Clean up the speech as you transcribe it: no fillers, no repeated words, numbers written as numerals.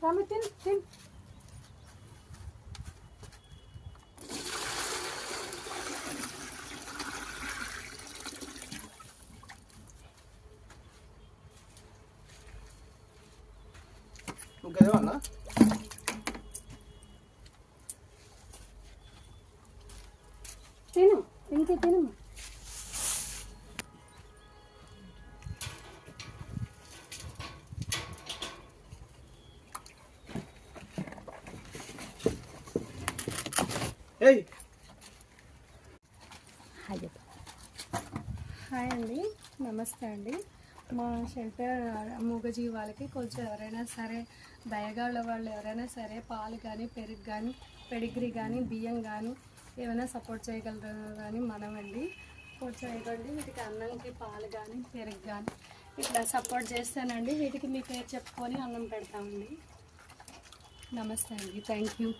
తమ్మి తిను తిను. ఇంకేమన్నా తిను ఇంకే తిను. ఏయ్ హాయ్ అండి, నమస్తే అండి. మా షెల్టర్ మూగజీవాలకి కొంచెం ఎవరైనా సరే దయగాళ్ళ వాళ్ళు ఎవరైనా సరే పాలు కానీ పెరుగు కానీ పెడిగ్రీ కానీ బియ్యం కానీ ఏమైనా సపోర్ట్ చేయగలరు కానీ మనమండి. కొంచెం ఇవ్వండి వీటికి అన్నంకి పాలు కానీ పెరుగు కానీ ఇట్లా సపోర్ట్ చేస్తానండి. వీటికి మీ పేరు చెప్పుకొని అన్నం పెడతామండి. నమస్తే అండి, థ్యాంక్ యూ.